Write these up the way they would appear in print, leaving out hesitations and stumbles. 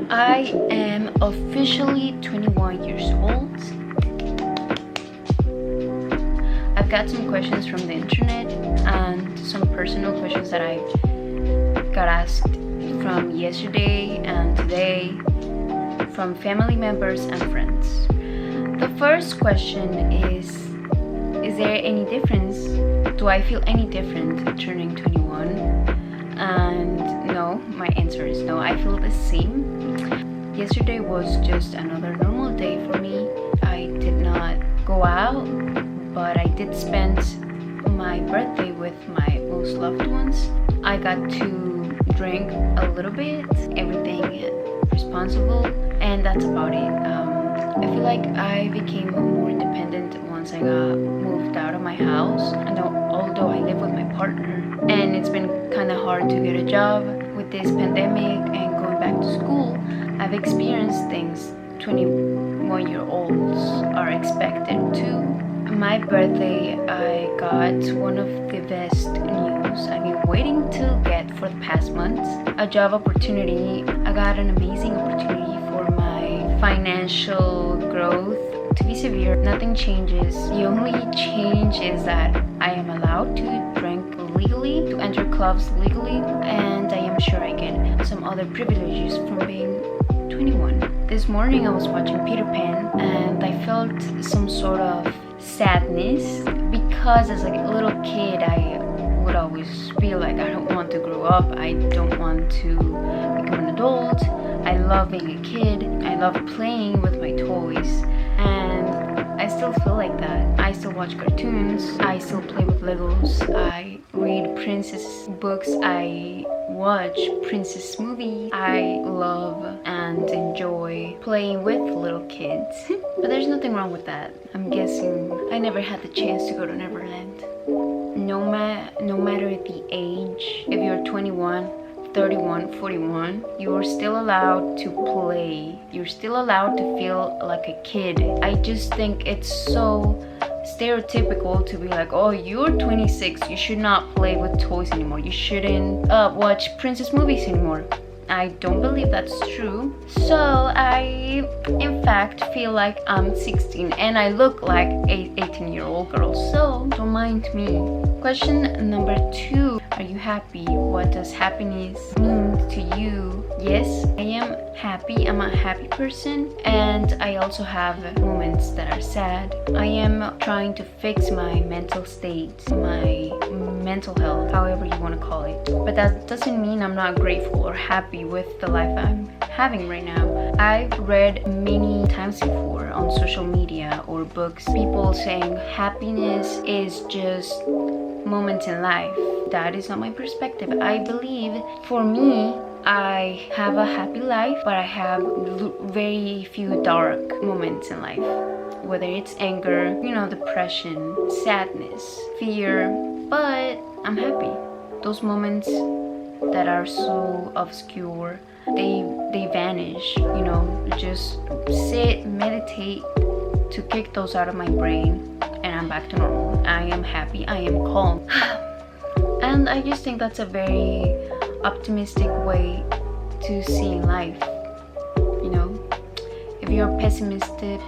I am officially 21 years old. I've got some questions from the internet and some personal questions that I got asked from yesterday and today from family members and friends. The first question is there any difference? Do I feel any different turning 21? And no, my answer is no. I feel the same. Yesterday was just another normal day for me. I did not go out, but I did spend my birthday with my most loved ones. I got to drink a little bit, everything responsible, and that's about it. I feel like I became more independent once I got moved out of my house. And although I live with my partner, and it's been kind of hard to get a job with this pandemic and going back to school, I've experienced things 21-year-olds are expected to. My birthday, I got one of the best news I've been waiting to get for the past months. A job opportunity. I got an amazing opportunity for my financial growth. To be severe, nothing changes. The only change is that I am allowed to drink legally, to enter clubs legally, and I am sure I get some other privileges from being 21. This morning I was watching Peter Pan and I felt some sort of sadness because as a little kid I would always feel like I don't want to grow up, I don't want to become an adult. I love being a kid, I love playing with my toys, and I still feel like that. I still watch cartoons, I still play with Legos, I read princess books, I watch princess movies. I love and enjoy playing with little kids. But there's nothing wrong with that. I'm guessing I never had the chance to go to Neverland. No matter the age, if you're 21, 31, 41, you're still allowed to play. You're still allowed to feel like a kid. I just think it's so stereotypical to be like, oh, you're 26, you should not play with toys anymore, you shouldn't watch princess movies anymore. I don't believe that's true. So I in fact feel like I'm 16 and I look like a 18-year-old girl, so don't mind me. Question number 2, are you happy? What does happiness mean to you? Yes, I am happy. I'm a happy person, and I also have moments that are sad. I am trying to fix my mental state, my mental health, however you want to call it. But that doesn't mean I'm not grateful or happy with the life I'm having right now. I've read many times before on social media or books people saying happiness is just moments in life. That is not my perspective. I believe for me, I have a happy life, but I have very few dark moments in life. Whether it's anger, depression, sadness, fear, but I'm happy. Those moments that are so obscure, they vanish, just sit, meditate to kick those out of my brain, and I'm back to normal. I am happy, I am calm. And I just think that's a very optimistic way to see life. If you're pessimistic,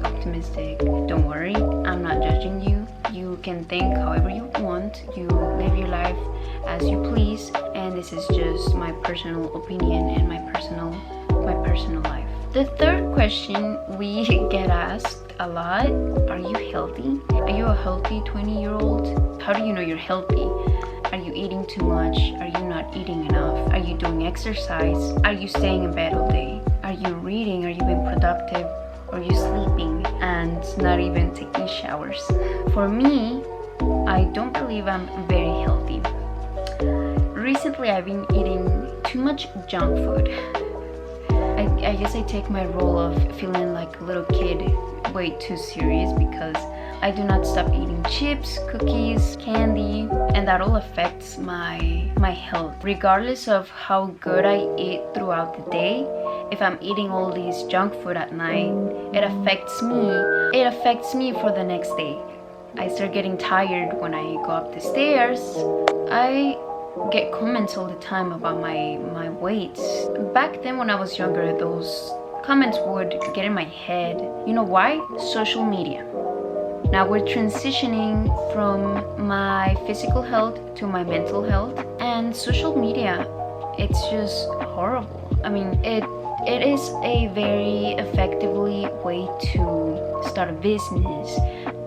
optimistic, don't worry, I'm not judging you. You can think however you want, you live your life as you please, and this is just my personal opinion and my personal life. The third question we get asked a lot, are you healthy? Are you a healthy 20-year-old? How do you know you're healthy? Are you eating too much? Are you not eating enough? Are you doing exercise? Are you staying in bed all day? Are you reading? Are you being productive? Are you sleeping and not even taking showers? For me, I don't believe I'm very healthy. Recently, I've been eating too much junk food. I guess I take my role of feeling like a little kid way too serious because I do not stop eating chips, cookies, candy, and that all affects my health. Regardless of how good I eat throughout the day, if I'm eating all these junk food at night, it affects me. It affects me for the next day. I start getting tired when I go up the stairs. I get comments all the time about my weights. Back then when I was younger, those comments would get in my head. You know why? Social media. Now we're transitioning from my physical health to my mental health, and social media, it's just horrible. I mean, it is a very effectively way to start a business,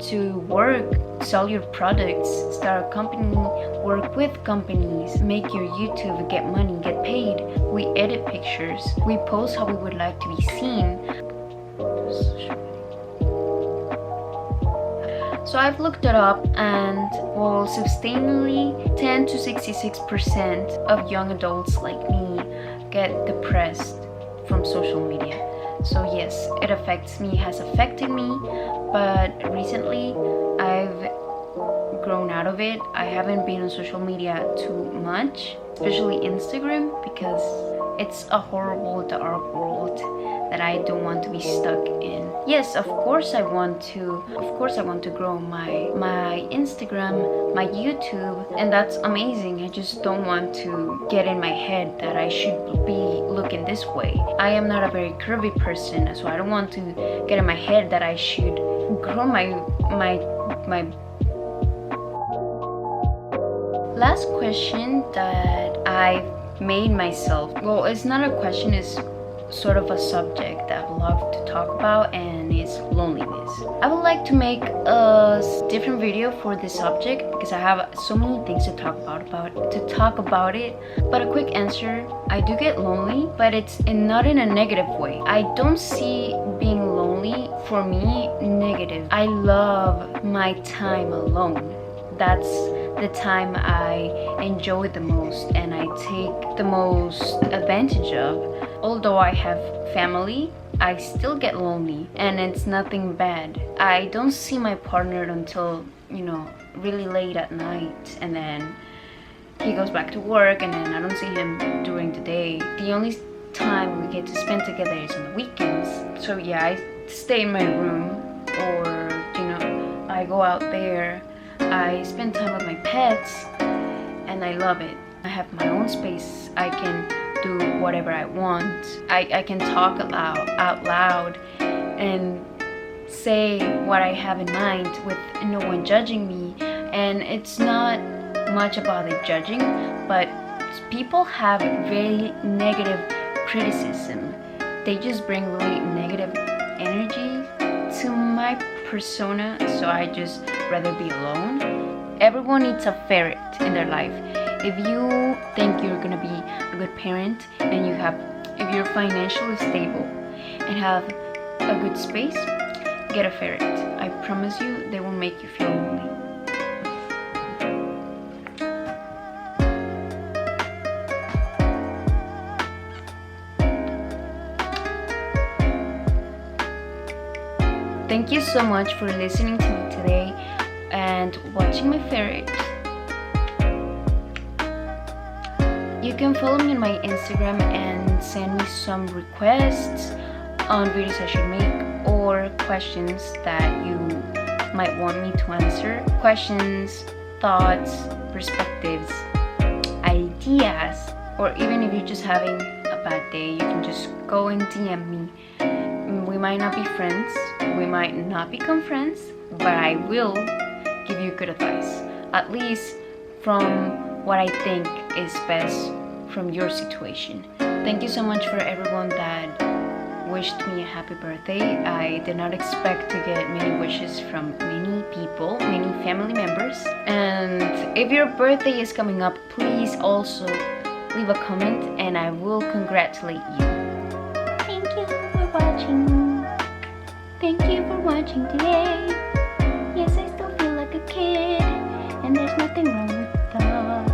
to work, sell your products, start a company, work with companies, make your YouTube, get money, get paid. We edit pictures, we post how we would like to be seen. So I've looked it up, and well, sustainably 10 to 66% of young adults like me get depressed from social media. So yes, it affects me, has affected me, but recently I've grown out of it. I haven't been on social media too much, especially Instagram, because it's a horrible, dark world that I don't want to be stuck in. Yes, of course I want to grow my Instagram, my YouTube, and that's amazing. I just don't want to get in my head that I should be looking this way. I am not a very curvy person, so I don't want to get in my head that I should grow my last question that I made myself. Well, it's not a question, it's sort of a subject that I would love to talk about, and it's loneliness. I would like to make a different video for this subject because I have so many things to talk about it. But a quick answer, I do get lonely, but it's not in a negative way. I don't see being lonely for me negative. I love my time alone. That's the time I enjoy the most and I take the most advantage of. Although I have family, I still get lonely, and it's nothing bad. I don't see my partner until, really late at night, and then he goes back to work, and then I don't see him during the day. The only time we get to spend together is on the weekends. So yeah, I stay in my room, or I go out there. I spend time with my pets, and I love it. I have my own space. I can do whatever I want. I can talk out loud and say what I have in mind with no one judging me. And it's not much about the judging, but people have very negative criticism. They just bring really negative energy to my persona, so I just rather be alone. Everyone needs a ferret in their life. If you think you're gonna be a good parent and if you're financially stable and have a good space, get a ferret. I promise you, they won't make you feel lonely. Thank you so much for listening to me today and watching my ferret. You can follow me on my Instagram and send me some requests on videos I should make, or questions that you might want me to answer. Questions, thoughts, perspectives, ideas, or even if you're just having a bad day, you can just go and DM me. We might not be friends, we might not become friends, but I will give you good advice, at least from what I think is best from your situation. Thank you so much for everyone that wished me a happy birthday. I did not expect to get many wishes from many people, many family members. And if your birthday is coming up, please also leave a comment and I will congratulate you. Thank you for watching. Thank you for watching today. Yes, I still feel like a kid, and there's nothing wrong with that.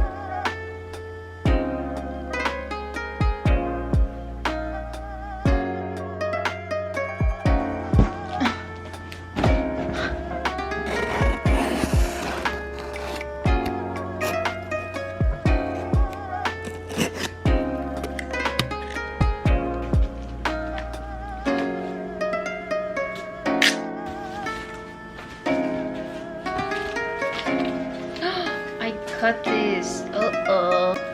cut this. Uh-oh.